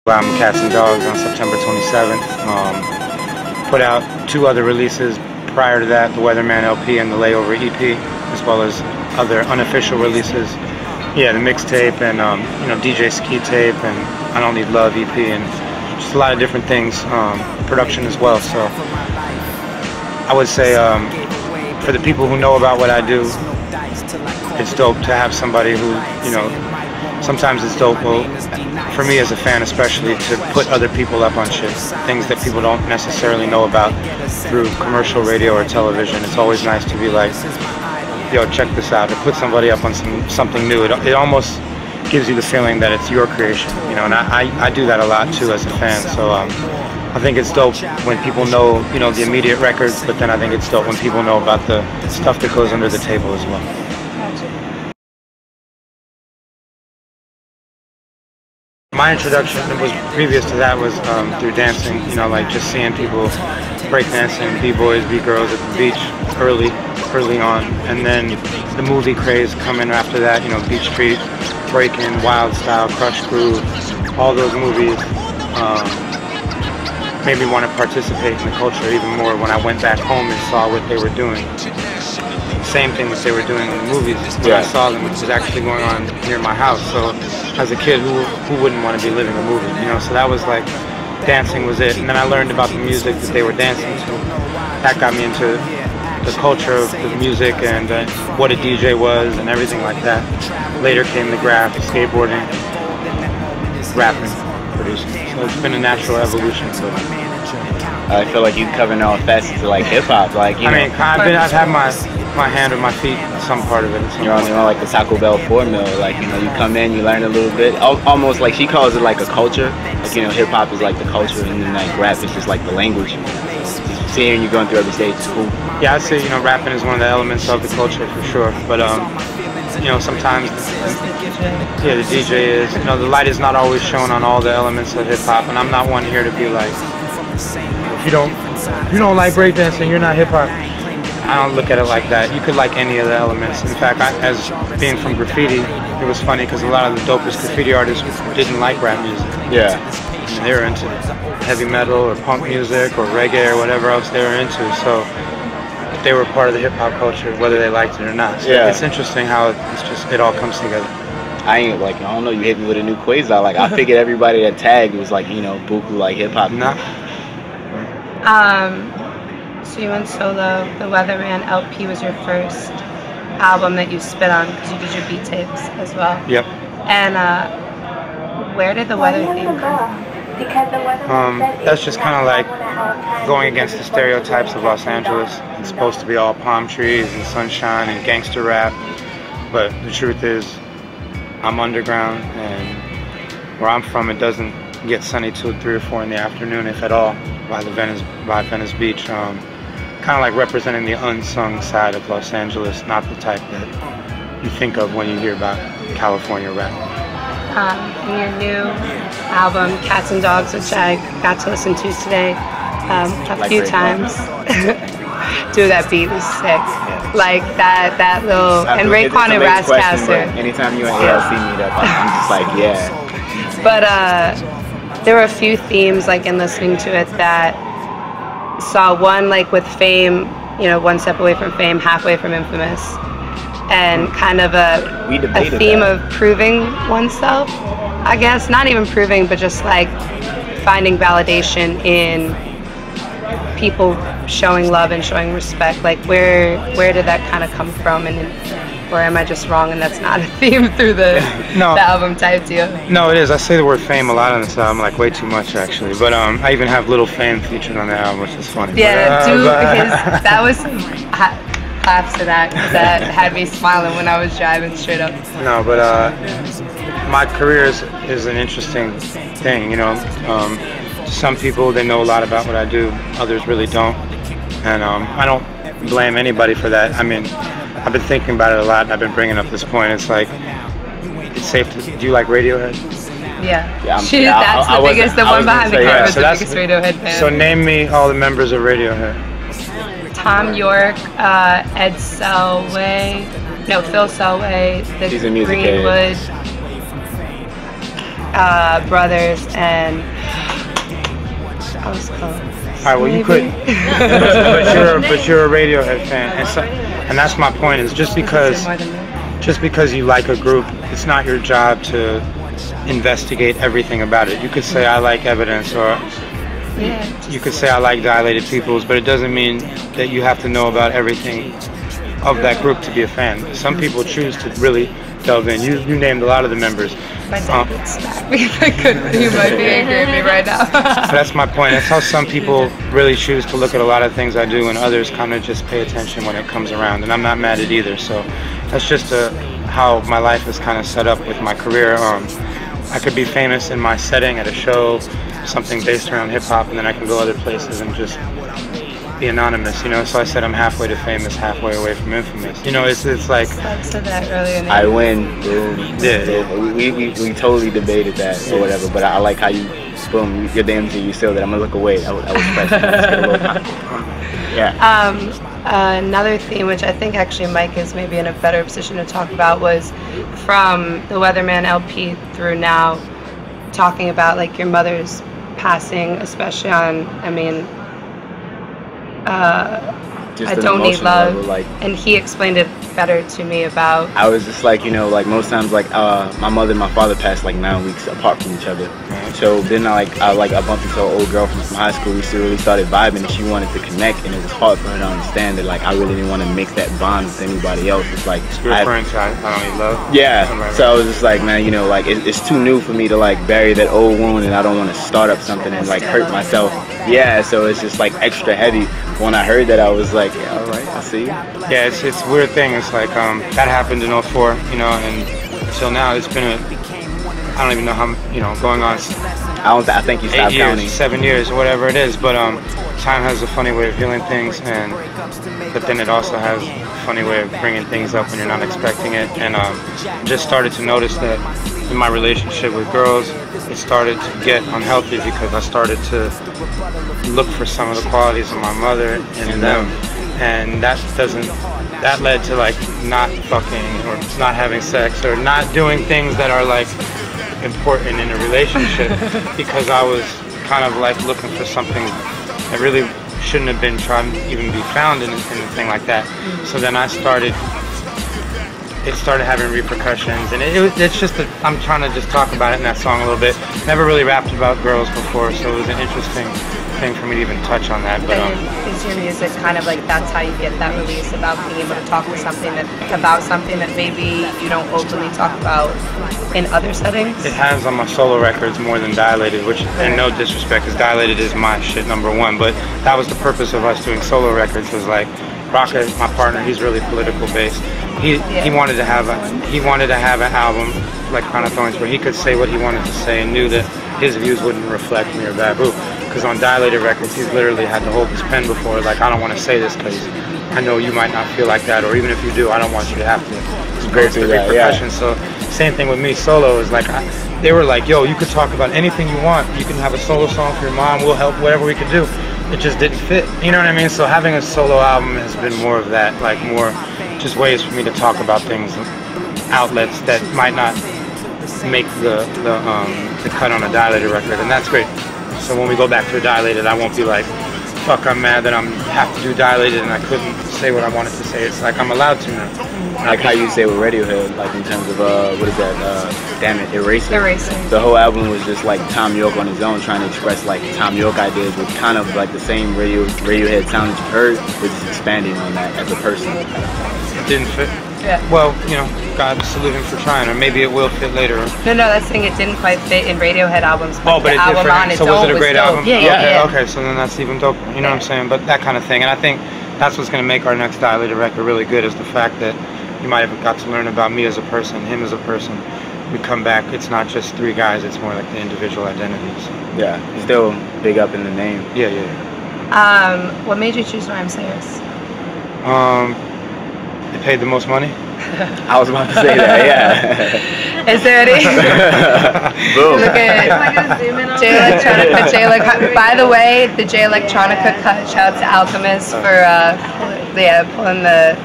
album Cats and Dogs on September 27th. Put out two other releases prior to that, the Weatherman LP and the Layover EP, as well as other unofficial releases. Yeah, the mixtape and DJ Ski Tape and I Don't Need Love EP and just a lot of different things, production as well. So I would say for the people who know about what I do, it's dope to have somebody who, sometimes it's dope, well, for me as a fan especially, to put other people up on shit, things that people don't necessarily know about through commercial radio or television. It's always nice to be like, yo, check this out, to put somebody up on something new. It almost gives you the feeling that it's your creation, and I do that a lot too as a fan. So I think it's dope when people know, the immediate records, but then I think it's dope when people know about the stuff that goes under the table as well. My introduction was previous to that was through dancing, like just seeing people breakdancing, b-boys, b-girls at the beach early on, and then the movie craze coming after that, Beach Street, Breakin', Wild Style, Crush Groove, all those movies made me want to participate in the culture even more when I went back home and saw what they were doing. Same thing that they were doing in the movies, where I saw them, which was actually going on near my house. So as a kid, who wouldn't want to be living a movie, So that was like, dancing was it. And then I learned about the music that they were dancing to. That got me into the culture of the music and what a DJ was and everything like that. Later came the graph, skateboarding, rapping, producing. So it's been a natural evolution. So I feel like you covering all facets of like hip hop, I've had my hand or my feet in some part of it. You're on like the Taco Bell 4 Mill, you come in, you learn a little bit, almost like she calls it like a culture, hip hop is like the culture, and then like rap is just like the language. Just seeing you going through every stage is cool. Yeah, I'd say rapping is one of the elements of the culture for sure, but sometimes the DJ is, the light is not always shown on all the elements of hip hop, and I'm not one here to be like, if you don't like breakdancing, you're not hip hop. I don't look at it like that. You could like any of the elements. In fact, as being from graffiti, it was funny because a lot of the dopest graffiti artists didn't like rap music. Yeah. They were into heavy metal or punk music or reggae or whatever else they were into. So they were part of the hip hop culture, whether they liked it or not. So it's interesting how it all comes together. I don't know, you hit me with a new quiz. I figured everybody that tagged was like, buku like hip hop. No. So you went solo. The Weatherman LP was your first album that you spit on because you did your beat tapes as well. Yep. And where did the weather theme come? That's just kind of like going against the stereotypes of Los Angeles. It's supposed to be all palm trees and sunshine and gangster rap, but the truth is, I'm underground, and where I'm from, it doesn't get sunny till 3 or 4 in the afternoon, if at all, by Venice Beach. Kind of like representing the unsung side of Los Angeles, not the type that you think of when you hear about California rap. In your new album, Cats and Dogs, which I got to listen to today a few times. Dude, that beat was sick. Like that little, and Raekwon and Rascasser. Anytime you and ALC meet up, I'm just like, yeah. But there were a few themes, like in listening to it, that saw one like with Fame, one step away from Fame, halfway from Infamous, and kind of a theme of proving oneself, I guess. Not even proving, but just like finding validation in people showing love and showing respect. Like where did that kind of come from, or am I just wrong and that's not a theme through the album type deal? No, it is. I say the word fame a lot on this album, like way too much actually. But I even have Little Fame featured on the album, which is funny. Yeah, that was claps to that had me smiling when I was driving straight up. No, but my career is an interesting thing, some people, they know a lot about what I do, others really don't, and I don't blame anybody for that. I mean, I've been thinking about it a lot, and I've been bringing up this point. It's like, it's safe to, do you like Radiohead? Yeah, that's the biggest, the one behind the camera is the biggest Radiohead fan. So name me all the members of Radiohead. Tom York, Ed Selway, Phil Selway, the Greenwood. brothers, and I was close. All right, well, you could, but you're a Radiohead fan, and that's my point. Is just because you like a group, it's not your job to investigate everything about it. You could say I like Evidence, or you could say I like Dilated Peoples, but it doesn't mean that you have to know about everything of that group to be a fan. Some people choose to really delve in. You named a lot of the members. My dad would smack me if I could. He might be angry at me right now. That's my point. That's how some people really choose to look at a lot of things I do, and others kind of just pay attention when it comes around. And I'm not mad at either. So that's just how my life is kind of set up with my career. I could be famous in my setting at a show, something based around hip hop, and then I can go other places and just be anonymous, you know. So I said I'm halfway to famous, halfway away from infamous. You know, it's like. I said that earlier. I win. Boom. Yeah. We totally debated that or whatever, but I like how you, boom, your damn thing, you still that I'm gonna look away. That was fresh. Yeah. Another theme, which I think actually Mike is maybe in a better position to talk about, was from the Weatherman LP through now, talking about like your mother's passing, especially on, I mean, I Don't Need Love, level, like, and he explained it better to me about. I was just like, you know, like most times, like my mother and my father passed like 9 weeks apart from each other. So then I bumped into an old girlfriend from high school. We still really started vibing, and she wanted to connect, and it was hard for her to understand that like I really didn't want to make that bond with anybody else. It's like I Don't Need Love. Yeah. So I was just like, man, you know, like it's too new for me to like bury that old wound, and I don't want to start up something and like hurt myself. Yeah. So it's just like extra heavy. When I heard that, I was like, yeah, all right, I see. Yeah, it's a weird thing. It's like that happened in '04, you know, and until now it's been I don't even know how, you know, going on. I think you stopped 8 years, counting. 7 years, whatever it is. But time has a funny way of healing things, but then it also has a funny way of bringing things up when you're not expecting it. And just started to notice that in my relationship with girls, it started to get unhealthy because I started to look for some of the qualities of my mother in them, and that led to like not fucking or not having sex or not doing things that are like important in a relationship because I was kind of like looking for something that really shouldn't have been trying to even be found in a thing like that. So then it started having repercussions, and it's just that I'm trying to just talk about it in that song a little bit. Never really rapped about girls before, so it was an interesting thing for me to even touch on that. But is your music kind of like that's how you get that release about being able to talk to about something that maybe you don't openly talk about in other settings? It has on my solo records more than Dilated, which, and no disrespect, because Dilated is my shit #1, but that was the purpose of us doing solo records, was like Rocka, my partner, he's really political based. He wanted to have an album like Crown of Thorns where he could say what he wanted to say and knew that his views wouldn't reflect me or Babu. Because on Dilated Records, he's literally had to hold his pen before, like, I don't want to say this because I know you might not feel like that, or even if you do, I don't want you to have to go through the repercussions. So same thing with me, solo is like, they were like, yo, you could talk about anything you want. You can have a solo song for your mom, we'll help, whatever we could do. It just didn't fit, you know what I mean? So having a solo album has been more of that, like more just ways for me to talk about things, outlets that might not make the cut on a Dilated record, and that's great. So when we go back to a Dilated, I won't be like, fuck, I'm mad that I have to do Dilated and I couldn't say what I wanted to say. It's like I'm allowed to now. Like how you say with Radiohead, like in terms of what is that? Damn it, Eraser. Eraser. The whole album was just like Tom York on his own, trying to express like Tom York ideas with kind of like the same Radiohead sound that you heard, but just expanding on that as a person. It didn't fit. Yeah. Well, you know, God salute him for trying, or maybe it will fit later. No, that's saying it didn't quite fit in Radiohead albums. But but the it album did on its so was own it a great dope. album? Yeah. Okay, so then that's even doper. You know what I'm saying? But that kind of thing, and I think that's what's going to make our next Dilated record really good, is the fact that you might have got to learn about me as a person, him as a person. We come back, it's not just three guys, it's more like the individual identities. Yeah, still big up in the name. Yeah. What made you choose Rhyme Sayers? They paid the most money. I was about to say that, yeah. Is there any? Boom. Look at J Electronica. By the way, the J Electronica cut. Shout out to Alchemist for pulling the